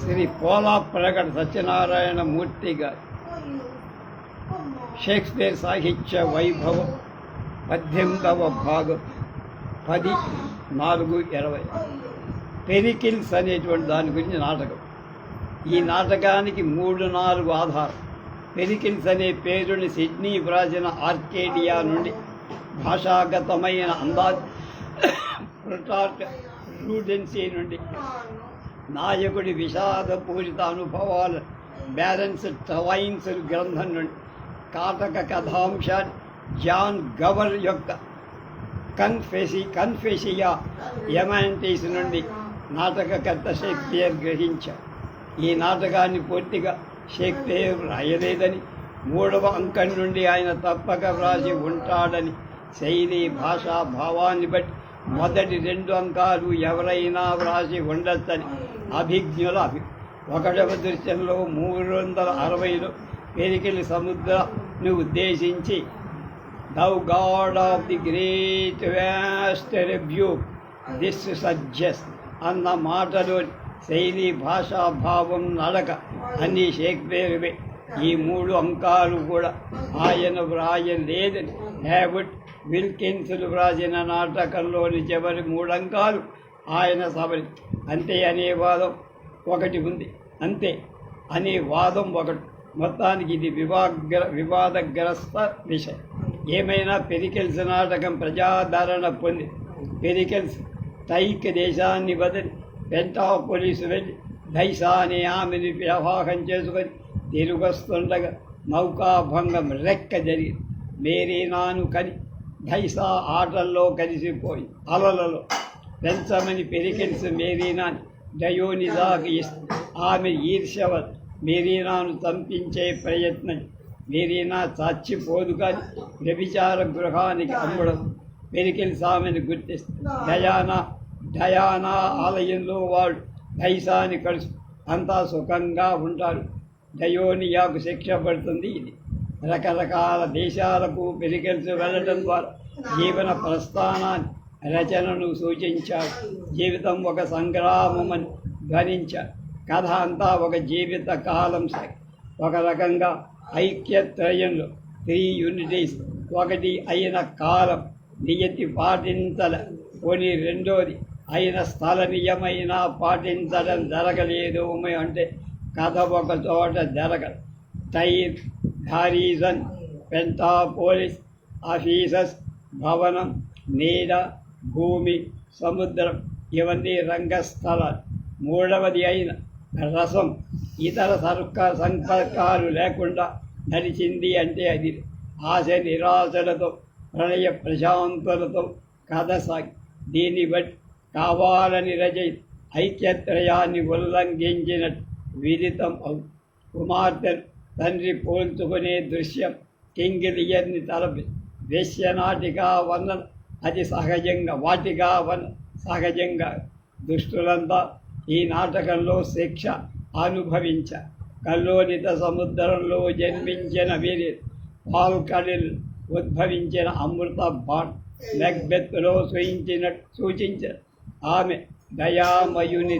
శ్రీ పోలా ప్రగడ సత్యనారాయణ మూర్తి గారు షేక్స్పియర్ సాహిత్య వైభవం 18వ భాగం 10/4/20 పెరికిల్స్ అనేటువంటి దాని గురించి నాటకం. ఈ నాటకానికి 3-4 ఆధారం. పెరికిల్స్ అనే పేరుని సిడ్నీ వ్రాసిన ఆర్కేడియా నుండి భాషాగతమైన అందాజ్ ప్లుటార్క్ రూడెన్సీ నుండి నాయకుడి విషాదపూరిత అనుభవాలు బ్యాలెన్స్ ట్వైన్స్ గ్రంథం నుండి కాటక కథాంశాన్ని జాన్ గవర్ యొక్క కన్ఫెసియా ఎమాంటీస్ నుండి నాటకకర్త షేక్స్పియర్ గ్రహించారు. ఈ నాటకాన్ని పూర్తిగా షేక్స్పియర్ రాయలేదని, 3వ అంకం నుండి ఆయన తప్పక వ్రాసి ఉంటాడని, శైలి భాషా భావాన్ని బట్టి మొదటి 2 అంకాలు ఎవరైనా వ్రాసి ఉండొచ్చని అభిజ్ఞుల 1వ దృశ్యంలో 360లో పెరికిల్ సముద్రాన్ని ఉద్దేశించి "Thou God of the great vast rebuke, this suggests" అన్న మాటలో శైలి భాషా భావం నడక అన్నీ షేక్స్పియర్వే. ఈ 3 అంకాలు కూడా ఆయన వ్రాయలేదని హ్యాబర్ట్ విల్కిన్స్ వ్రాసిన నాటకంలోని చివరి 3 అంకాలు ఆయన సవరి. అంతే అనే వాదం ఒకటి ఉంది. అంతే అనే వాదం ఒకటి. మొత్తానికి ఇది వివాదగ్రస్త విషయం. ఏమైనా పెరికిల్స్ నాటకం ప్రజాదరణ పొంది పెరికిల్స్ టైక్ దేశాన్ని వదిలి పెంటాపోలిస్ వెళ్ళి ధైసా అనే ఆమెను వివాహం చేసుకొని తిరుగొస్తుండగా నౌకాభంగం రెక్క జరిగింది. మేరీనాను కని ధైసా ఆటల్లో కలిసిపోయి అలలలో పెంచమని పెరికిల్స్ మేరీనాని డయోనిదాకి ఇస్తుంది. ఆమె ఈర్ష్యవ మేరీనాను చంపించే ప్రయత్నం. మేరీనా చచ్చిపోదు కానీ వ్యభిచార గృహానికి అమ్మడం. పెరికిల్స్ ఆమెను గుర్తిస్తుంది. డయానా ఆలయంలో వాడు ధైసాని కలుసు అంతా సుఖంగా ఉంటారు. డయోనియాకు శిక్ష పడుతుంది. ఇది రకరకాల దేశాలకు పెరికిల్స్ వెళ్ళడం ద్వారా జీవన ప్రస్థానాన్ని రచనను సూచించాడు. జీవితం ఒక సంగ్రామమని ధ్వనించాడు. కథ అంతా ఒక జీవిత కాలం సాగి ఒక రకంగా ఐక్యత్రయంలో 3 యూనిటీస్ ఒకటి అయిన కాలం నియతి పాటించల కొని రెండోది అయిన స్థల నియమైన పాటించడం జరగలేదు అంటే కథ ఒక చోట జరగదు. టైర్, హారిజన్, పెంటాపోలిస్, ఆఫీసస్, భవనం, నీడ, భూమి, సముద్రం ఇవన్నీ రంగస్థలాలు. 3వది అయిన రసం ఇతర సంపర్కాలు లేకుండా నడిచింది అంటే అది ఆశ నిరాశలతో ప్రణయ ప్రశాంతులతో కథ సాగి. దీన్ని బట్టి కావాలని రచయిత ఐక్యత్రయాన్ని ఉల్లంఘించినట్టు విదితం అవుతుంది. కుమార్తెను తండ్రి పోల్చుకునే దృశ్యం కింగిలియర్ని తలపి వేశ్యనాటిగా వర్ణన అది వాటిగా వర్ణన సహజంగా. దుష్టులంతా ఈ నాటకంలో శిక్ష అనుభవించారు. కల్లోనిత సముద్రంలో జన్మించిన వీరి పాల్కడిల్ ఉద్భవించిన అమృత బాణ్ మెక్బెత్లో సూచించిన ఆమె దయామయుని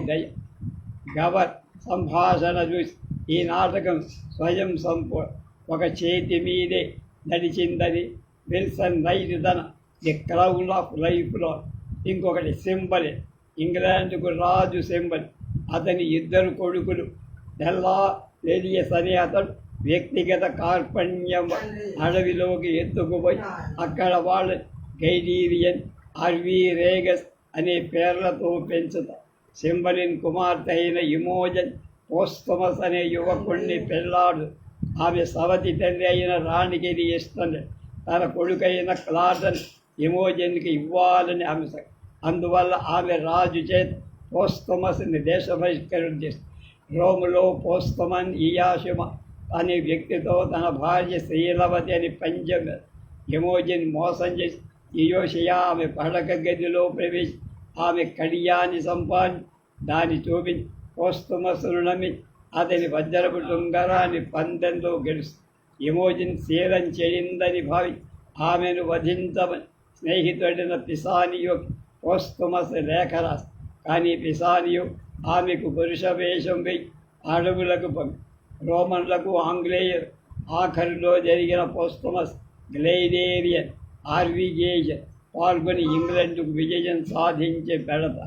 గవర్ సంభాషణ చూసి ఈ నాటకం స్వయం ఒక చేతి మీదే నడిచిందని విల్సన్ రైట్ తన ది క్రౌన్ ఆఫ్ లైఫ్లో. ఇంకొకటి సింబల్, ఇంగ్లాండ్కు రాజు సింబల్. అతని 2 కొడుకులు డెల్లా వేలియస్ అనే అతడు వ్యక్తిగత కార్పణ్యం అడవిలోకి ఎత్తుకుపోయి అక్కడ వాళ్ళ గైడీరియన్, ఆర్వీ రేగస్ అనే పేర్లతో పెంచుతారు. సింబలిన్ కుమార్తె అయిన ఇమోజన్ పోస్తమస్ అనే యువకుడిని పెళ్ళాడు. ఆమె సవతి తండ్రి అయిన రాణికి ఇది ఇష్టం. తన కొడుకైన క్లాటన్ ఇమోజన్కి ఇవ్వాలని అంశ. అందువల్ల ఆమె రాజు చేత పోస్తమస్ని దేశ బహిష్కరణ చేస్తుంది. రోములో పోస్తమన్ ఇయాషిమ అనే వ్యక్తితో తన భార్య శ్రీలవతి అని పంచం ఇమోజన్ మోసం చేసి ఇయోషియా ఆమె పడక గదిలో ప్రవేశి ఆమె కడియాన్ని సంపాదించి దాన్ని చూపించి పోస్తమస్ను నమ్మి అతని వజ్రపు టుంగరాన్ని పందెంలో గెలుస్తుంది. ఇమోజన్ శీలం చేయిందని భావి ఆమెను వధించమని స్నేహితుడిన పిసానియోకి పోస్తమస్ లేఖ రాసి కానీ పిసానియు ఆమెకు పురుష వేషం వేయి అడవులకు రోమన్లకు ఆంగ్లేయర్ ఆఖరిలో జరిగిన పోస్టమస్ గ్లైడేరియన్ ఆర్విగేజ్ పాల్గొని ఇంగ్లండ్కు విజయం సాధించే బెడత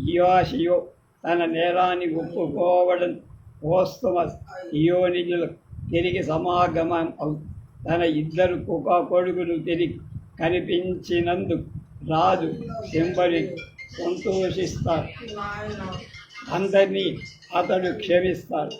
ఇయాషియో తన నేరాన్ని ఒప్పుకోవడం పోస్టమస్ ఇయోనిజులకు తిరిగి సమాగమం తన ఇద్దరు కొడుకులు తిరిగి కనిపించినందుకు రాజు సింబడి సంతోషిస్తాడు. అందరినీ అతడు క్షమిస్తాడు.